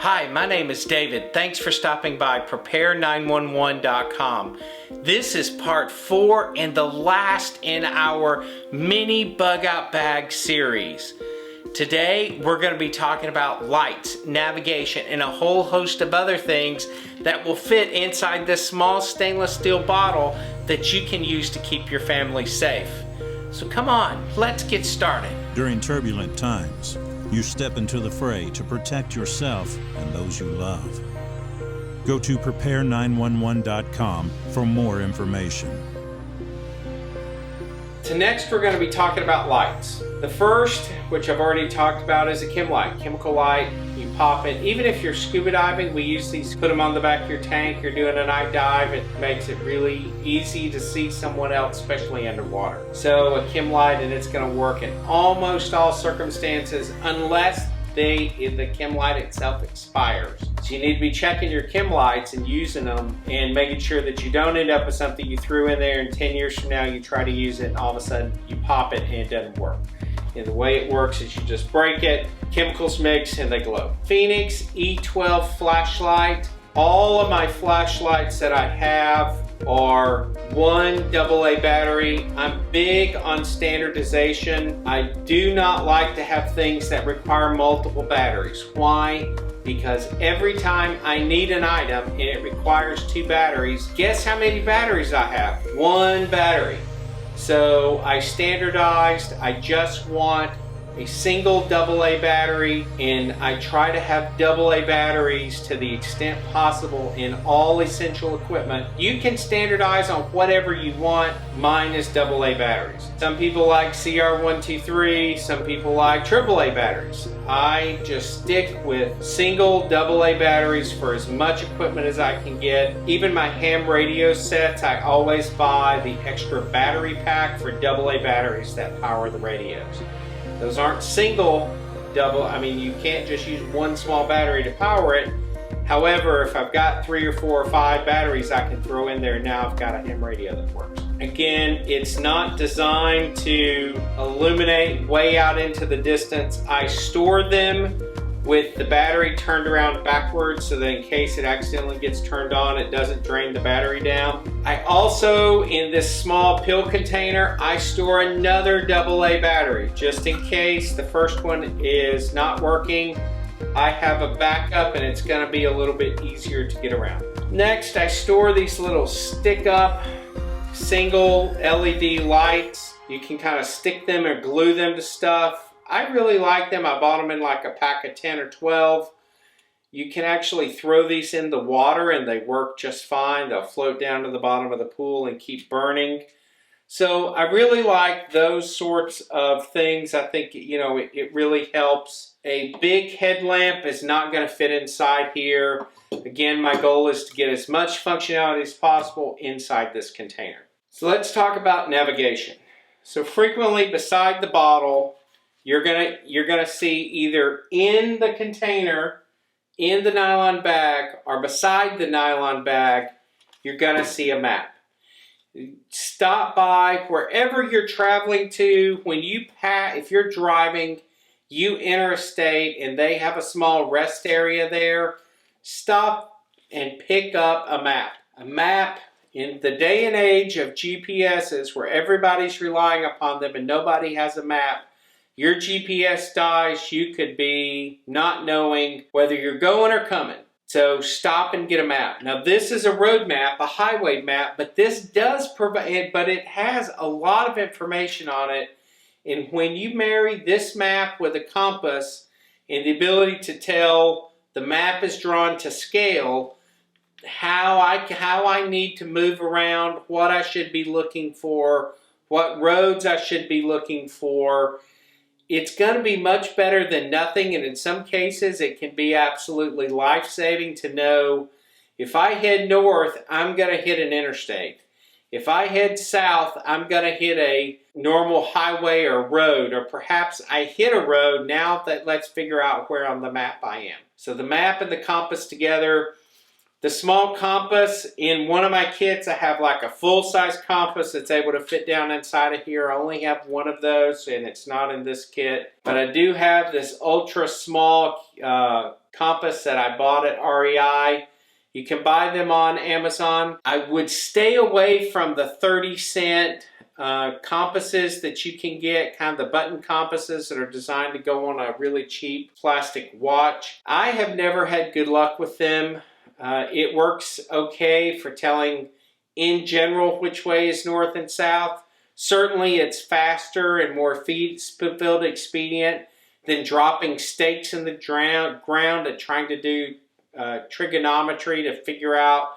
Hi, my name is David. Thanks for stopping by prepare911.com. This is part 4 and the last in our mini bug out bag series. Today we're going to be talking about lights, navigation, and a whole host of other things that will fit inside this small stainless steel bottle that you can use to keep your family safe. So come on, let's get started. During turbulent times, you step into the fray to protect yourself and those you love. Go to prepare911.com for more information. So next we're going to be talking about lights. The first, which I've already talked about, is a chem light, chemical light. You pop it. Even if you're scuba diving, we use these, put them on the back of your tank. You're doing a night dive. It makes it really easy to see someone else, especially underwater. So a chem light, and it's going to work in almost all circumstances unless the chem light itself expires. So you need to be checking your chem lights and using them and making sure that you don't end up with something you threw in there and 10 years from now you try to use it and all of a sudden you pop it and it doesn't work. And the way it works is you just break it, chemicals mix, and they glow. Phoenix E12 flashlight. All of my flashlights that I have are one AA battery. I'm big on standardization. I do not like to have things that require multiple batteries. Why? Because every time I need an item and it requires 2 batteries, guess how many batteries I have? 1 battery. So I standardized. I just want a single AA battery, and I try to have AA batteries to the extent possible in all essential equipment. You can standardize on whatever you want. Mine is AA batteries. Some people like CR123, some people like AAA batteries. I just stick with single AA batteries for as much equipment as I can get. Even my ham radio sets, I always buy the extra battery pack for AA batteries that power the radios. Those aren't single you can't just use one small battery to power it. However, if I've got 3 or 4 or 5 batteries I can throw in there, now I've got a ham radio that works. Again, it's not designed to illuminate way out into the distance. I store them with the battery turned around backwards so that in case it accidentally gets turned on, it doesn't drain the battery down. I also, in this small pill container, I store another AA battery just in case the first one is not working. I have a backup and it's going to be a little bit easier to get around. Next, I store these little stick-up single LED lights. You can kind of stick them or glue them to stuff. I really like them. I bought them in like a pack of 10 or 12. You can actually throw these in the water and they work just fine. They'll float down to the bottom of the pool and keep burning. So I really like those sorts of things. I think, it really helps. A big headlamp is not going to fit inside here. Again, my goal is to get as much functionality as possible inside this container. So let's talk about navigation. So frequently beside the bottle, you're gonna see either in the container, in the nylon bag, or beside the nylon bag, you're gonna see a map. Stop by wherever you're traveling to. When you if you're driving, you enter a state and they have a small rest area there, stop and pick up a map. A map, in the day and age of GPSs where everybody's relying upon them and nobody has a map, your GPS dies, you could be not knowing whether you're going or coming. So stop and get a map. Now this is a road map, a highway map, but this does provide, but it has a lot of information on it. And when you marry this map with a compass and the ability to tell the map is drawn to scale, how I need to move around, what I should be looking for, what roads I should be looking for, it's going to be much better than nothing, and in some cases it can be absolutely life-saving to know if I head north, I'm going to hit an interstate. If I head south, I'm going to hit a normal highway or road, or perhaps I hit a road. Now let's figure out where on the map I am. So the map and the compass together, The small compass, in one of my kits, I have like a full-size compass that's able to fit down inside of here. I only have one of those, and it's not in this kit. But I do have this ultra small compass that I bought at REI. You can buy them on Amazon. I would stay away from the 30-cent compasses that you can get, kind of the button compasses that are designed to go on a really cheap plastic watch. I have never had good luck with them. It works okay for telling in general which way is north and south. Certainly it's faster and more field expedient than dropping stakes in the ground and trying to do trigonometry to figure out,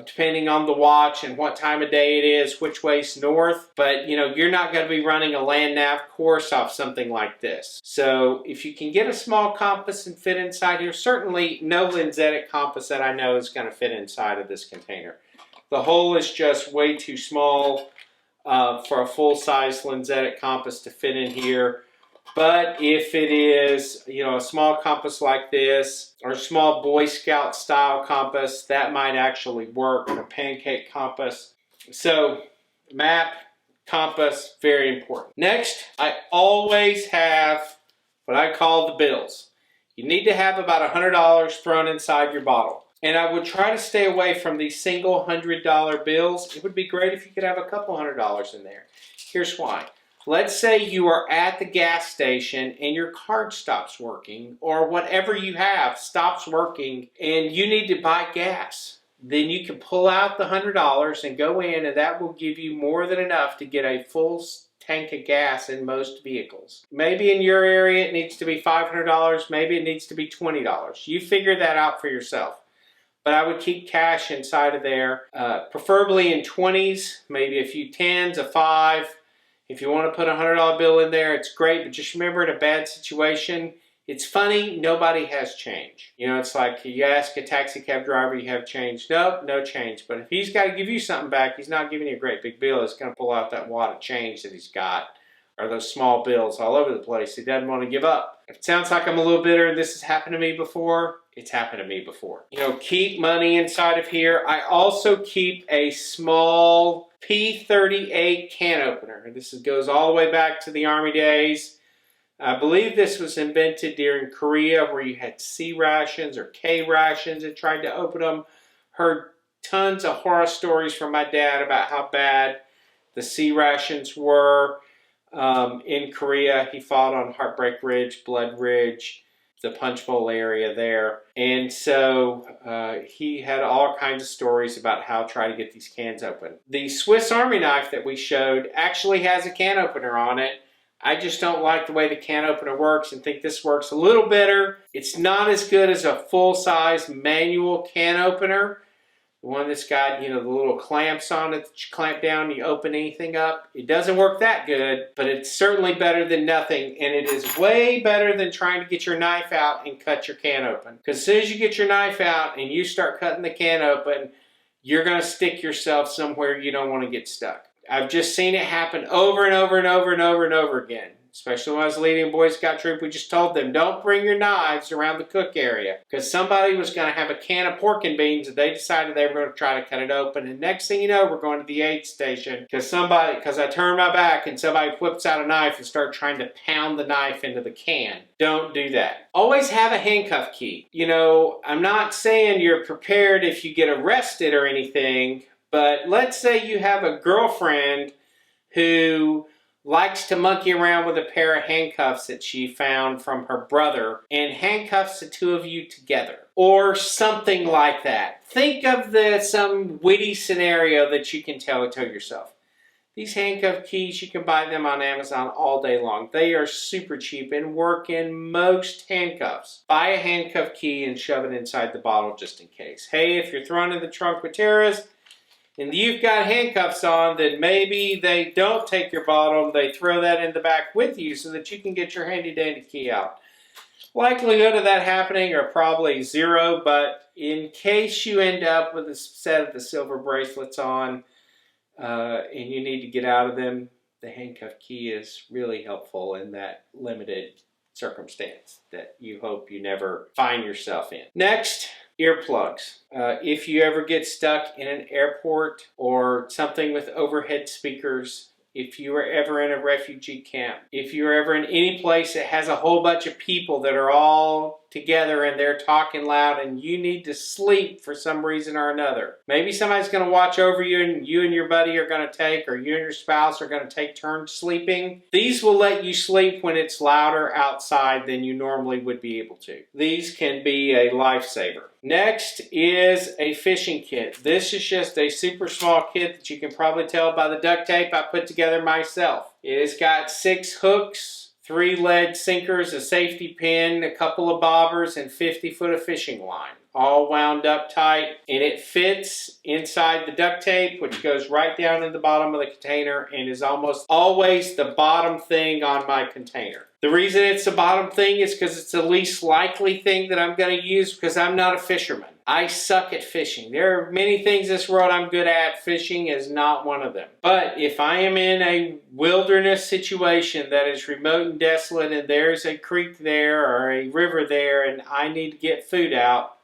depending on the watch and what time of day it is, which way's north. But you know, you're not going to be running a land nav course off something like this. So if you can get a small compass and fit inside here, certainly no lensetic compass that I know is going to fit inside of this container. The hole is just way too small for a full-size lensetic compass to fit in here. But if it is, you know, a small compass like this, or a small Boy Scout style compass, that might actually work, a pancake compass. So, map, compass, very important. Next, I always have what I call the bills. You need to have about $100 thrown inside your bottle. And I would try to stay away from these single $100 bills. It would be great if you could have a couple $100 in there. Here's why. Let's say you are at the gas station and your card stops working, or whatever you have stops working, and you need to buy gas. Then you can pull out the $100 and go in, and that will give you more than enough to get a full tank of gas in most vehicles. Maybe in your area it needs to be $500, maybe it needs to be $20. You figure that out for yourself. But I would keep cash inside of there, preferably in 20s, maybe a few 10s, a 5. If you want to put a $100 bill in there, it's great, but just remember, in a bad situation, it's funny, nobody has change. You know, it's like you ask a taxi cab driver, you have change? Nope, no change. But if he's got to give you something back, he's not giving you a great big bill. He's going to pull out that wad of change that he's got, or those small bills all over the place. He doesn't want to give up. If it sounds like I'm a little bitter, this has happened to me before. It's happened to me before. You know, keep money inside of here. I also keep a small P38 can opener. This goes all the way back to the Army days. I believe this was invented during Korea, where you had C rations or K rations and tried to open them. Heard tons of horror stories from my dad about how bad the C rations were in Korea. He fought on Heartbreak Ridge, Blood Ridge, the Punch Bowl area there. And so he had all kinds of stories about how to try to get these cans open. The Swiss Army knife that we showed actually has a can opener on it. I just don't like the way the can opener works and think this works a little better. It's not as good as a full-size manual can opener. The one that's got, you know, the little clamps on it that you clamp down and you open anything up. It doesn't work that good, but it's certainly better than nothing, and it is way better than trying to get your knife out and cut your can open. Because as soon as you get your knife out and you start cutting the can open, you're going to stick yourself somewhere you don't want to get stuck. I've just seen it happen over and over and over and over and over again. Especially when I was leading Boy Scout troop, we just told them, don't bring your knives around the cook area. Because somebody was going to have a can of pork and beans and they decided they were going to try to cut it open. And next thing you know, we're going to the aid station because I turned my back and somebody whips out a knife and started trying to pound the knife into the can. Don't do that. Always have a handcuff key. You know, I'm not saying you're prepared if you get arrested or anything, but let's say you have a girlfriend who likes to monkey around with a pair of handcuffs that she found from her brother and handcuffs the two of you together. Or something like that. Think of some witty scenario that you can tell to yourself. These handcuff keys, you can buy them on Amazon all day long. They are super cheap and work in most handcuffs. Buy a handcuff key and shove it inside the bottle just in case. Hey, if you're thrown in the trunk with terrorists, and you've got handcuffs on, then maybe they don't take your bottle, they throw that in the back with you so that you can get your handy dandy key out. Likelihood of that happening are probably 0, but in case you end up with a set of the silver bracelets on and you need to get out of them, the handcuff key is really helpful in that limited circumstance that you hope you never find yourself in. Next, Earplugs. If you ever get stuck in an airport or something with overhead speakers, if you are ever in a refugee camp, if you're ever in any place that has a whole bunch of people that are all together and they're talking loud and you need to sleep for some reason or another. Maybe somebody's going to watch over you and your buddy are going to take, or you and your spouse are going to take turns sleeping. These will let you sleep when it's louder outside than you normally would be able to. These can be a lifesaver. Next is a fishing kit. This is just a super small kit that you can probably tell by the duct tape I put together myself. It has got 6 hooks, 3 lead sinkers, a safety pin, a couple of bobbers, and 50 foot of fishing line. All wound up tight, and it fits inside the duct tape, which goes right down in the bottom of the container and is almost always the bottom thing on my container. The reason it's the bottom thing is because it's the least likely thing that I'm going to use, because I'm not a fisherman. I suck at fishing. There are many things in this world I'm good at. Fishing is not one of them. But if I am in a wilderness situation that is remote and desolate and there's a creek there or a river there and I need to get food out,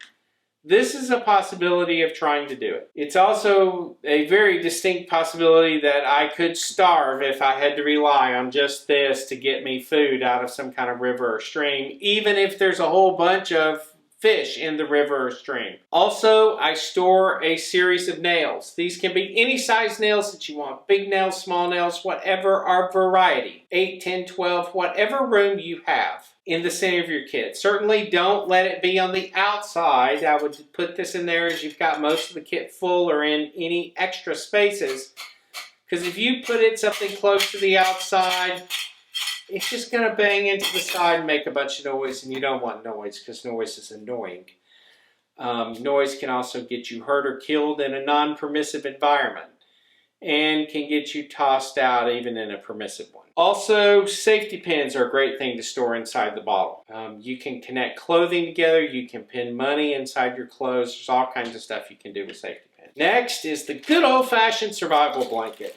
this is a possibility of trying to do it. It's also a very distinct possibility that I could starve if I had to rely on just this to get me food out of some kind of river or stream, even if there's a whole bunch of fish in the river or stream. Also, I store a series of nails. These can be any size nails that you want. Big nails, small nails, whatever, our variety. 8, 10, 12, whatever room you have in the center of your kit. Certainly don't let it be on the outside. I would put this in there as you've got most of the kit full or in any extra spaces. Because if you put it something close to the outside, it's just going to bang into the side and make a bunch of noise, and you don't want noise because noise is annoying. Noise can also get you hurt or killed in a non-permissive environment and can get you tossed out even in a permissive one. Also, safety pins are a great thing to store inside the bottle. You can connect clothing together, you can pin money inside your clothes, there's all kinds of stuff you can do with safety pins. Next is the good old-fashioned survival blanket.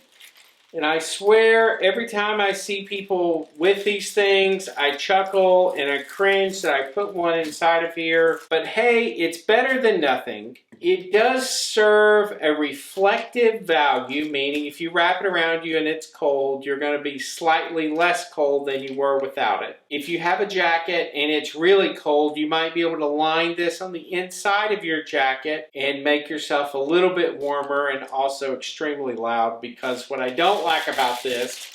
And I swear, every time I see people with these things, I chuckle and I cringe that I put one inside of here. But hey, it's better than nothing. It does serve a reflective value, meaning if you wrap it around you and it's cold, you're going to be slightly less cold than you were without it. If you have a jacket and it's really cold, you might be able to line this on the inside of your jacket and make yourself a little bit warmer and also extremely loud, because what I don't like about this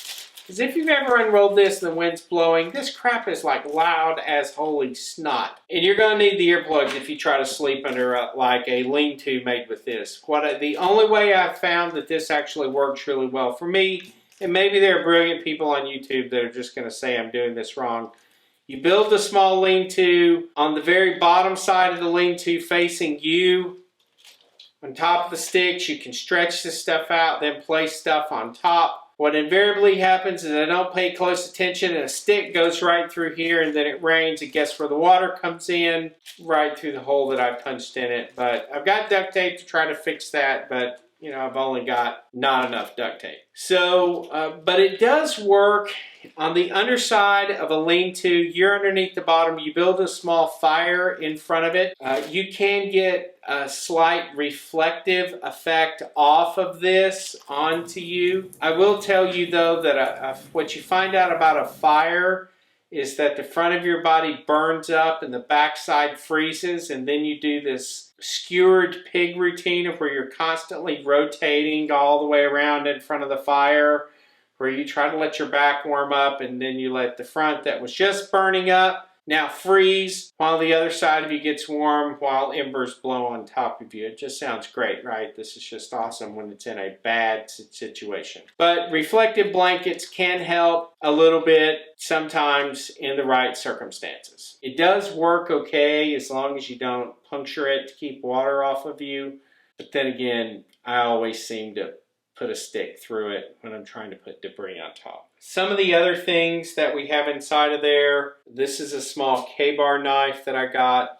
is if you've ever unrolled this and the wind's blowing, this crap is like loud as holy snot. And you're going to need the earplugs if you try to sleep under like a lean-to made with this. The only way I've found that this actually works really well for me, and maybe there are brilliant people on YouTube that are just going to say I'm doing this wrong. You build the small lean-to on the very bottom side of the lean-to facing you. On top of the sticks, you can stretch this stuff out, then place stuff on top. What invariably happens is I don't pay close attention and a stick goes right through here, and then it rains, and guess where the water comes in? Right through the hole that I punched in it. But I've got duct tape to try to fix that, but you know, I've only got not enough duct tape. So, but it does work. On the underside of a lean-to, you're underneath the bottom, you build a small fire in front of it. You can get a slight reflective effect off of this onto you. I will tell you though that what you find out about a fire is that the front of your body burns up and the backside freezes, and then you do this skewered pig routine of where you're constantly rotating all the way around in front of the fire, where you try to let your back warm up and then you let the front that was just burning up now freeze while the other side of you gets warm while embers blow on top of you. It just sounds great, right? This is just awesome when it's in a bad situation. But reflective blankets can help a little bit sometimes in the right circumstances. It does work okay as long as you don't puncture it to keep water off of you. But then again, I always seem to put a stick through it when I'm trying to put debris on top. Some of the other things that we have inside of there, this is a small K-bar knife that I got.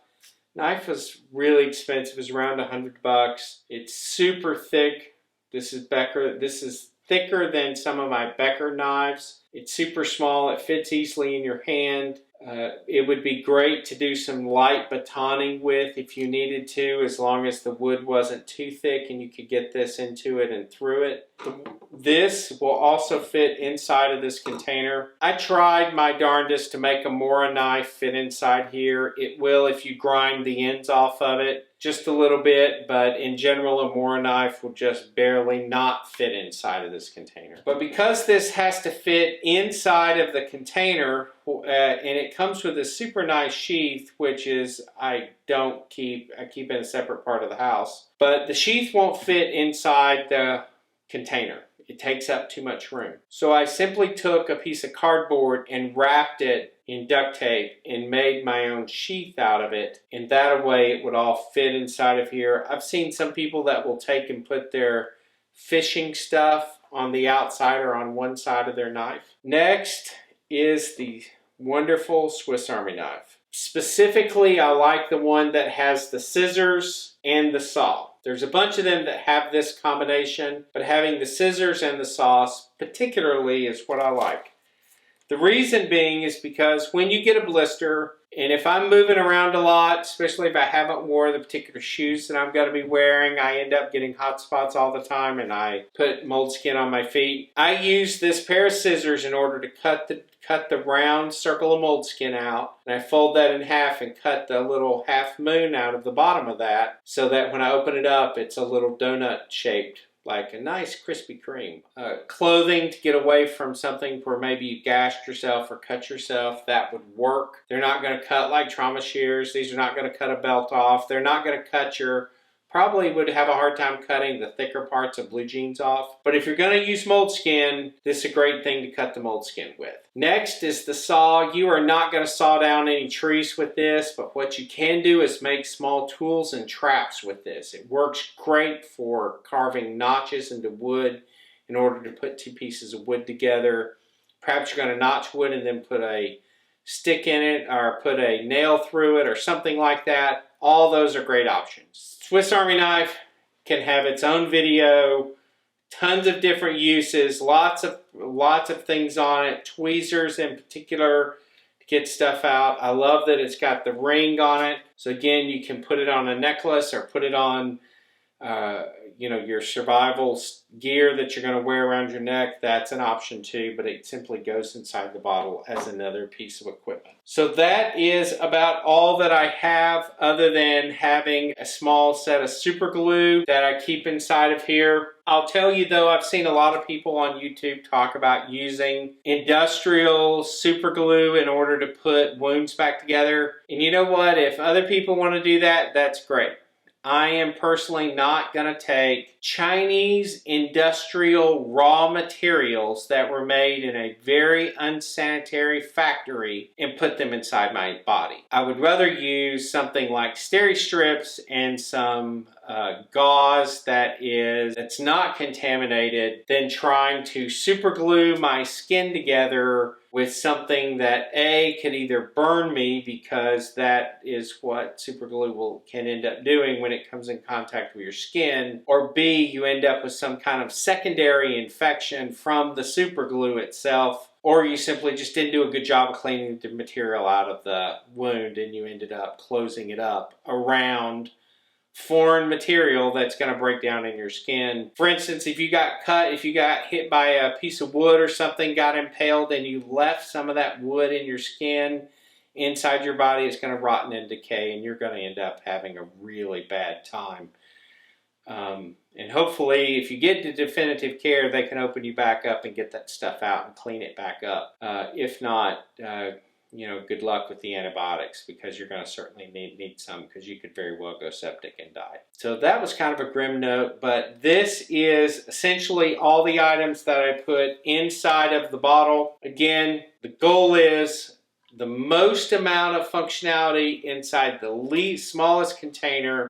Knife was really expensive, it was around $100. It's super thick. This is thicker than some of my Becker knives. It's super small, it fits easily in your hand. It would be great to do some light batoning with if you needed to, as long as the wood wasn't too thick and you could get this into it and through it. This will also fit inside of this container. I tried my darndest to make a Mora knife fit inside here. It will if you grind the ends off of it just a little bit, but in general a Mora knife will just barely not fit inside of this container. But because this has to fit inside of the container, and it comes with a super nice sheath, which is I keep in a separate part of the house, but the sheath won't fit inside the container. It takes up too much room. So I simply took a piece of cardboard and wrapped it in duct tape and made my own sheath out of it, and that way it would all fit inside of here. I've seen some people that will take and put their fishing stuff on the outside or on one side of their knife. Next is the wonderful Swiss Army knife. Specifically, I like the one that has the scissors and the saw. There's a bunch of them that have this combination, but having the scissors and the saw particularly is what I like. The reason being is because when you get a blister, and if I'm moving around a lot, especially if I haven't worn the particular shoes that I'm going to be wearing, I end up getting hot spots all the time and I put mold skin on my feet. I use this pair of scissors in order to cut the round circle of mold skin out, and I fold that in half and cut the little half moon out of the bottom of that so that when I open it up, it's a little donut shaped, like a nice Krispy Kreme. Clothing to get away from something where maybe you gashed yourself or cut yourself, that would work. They're not going to cut like trauma shears. These are not going to cut a belt off. They're not going to cut your, probably would have a hard time cutting the thicker parts of blue jeans off. But if you're going to use mold skin, this is a great thing to cut the mold skin with. Next is the saw. You are not going to saw down any trees with this, but what you can do is make small tools and traps with this. It works great for carving notches into wood in order to put two pieces of wood together. Perhaps you're going to notch wood and then put a stick in it or put a nail through it or something like that. All those are great options. Swiss Army knife can have its own video, tons of different uses, lots of things on it, tweezers in particular to get stuff out. I love that it's got the ring on it. So again, you can put it on a necklace or put it on your survival gear that you're going to wear around your neck. That's an option too, but it simply goes inside the bottle as another piece of equipment. So that is about all that I have, other than having a small set of super glue that I keep inside of here. I'll tell you though, I've seen a lot of people on YouTube talk about using industrial super glue in order to put wounds back together. And you know what? If other people want to do that, that's great. I am personally not going to take Chinese industrial raw materials that were made in a very unsanitary factory and put them inside my body. I would rather use something like Steri-Strips and some gauze that's not contaminated than trying to super glue my skin together with something that A, could either burn me, because that is what super glue can end up doing when it comes in contact with your skin, or B, you end up with some kind of secondary infection from the super glue itself, or you simply just didn't do a good job of cleaning the material out of the wound and you ended up closing it up around foreign material that's going to break down in your skin. For instance, if you got cut, if you got hit by a piece of wood or something, got impaled, and you left some of that wood in your skin inside your body, it's going to rotten and decay, and you're going to end up having a really bad time. And hopefully, if you get to definitive care, they can open you back up and get that stuff out and clean it back up. If not, good luck with the antibiotics, because you're going to certainly need some, because you could very well go septic and die. So that was kind of a grim note, but this is essentially all the items that I put inside of the bottle. Again, the goal is the most amount of functionality inside the smallest container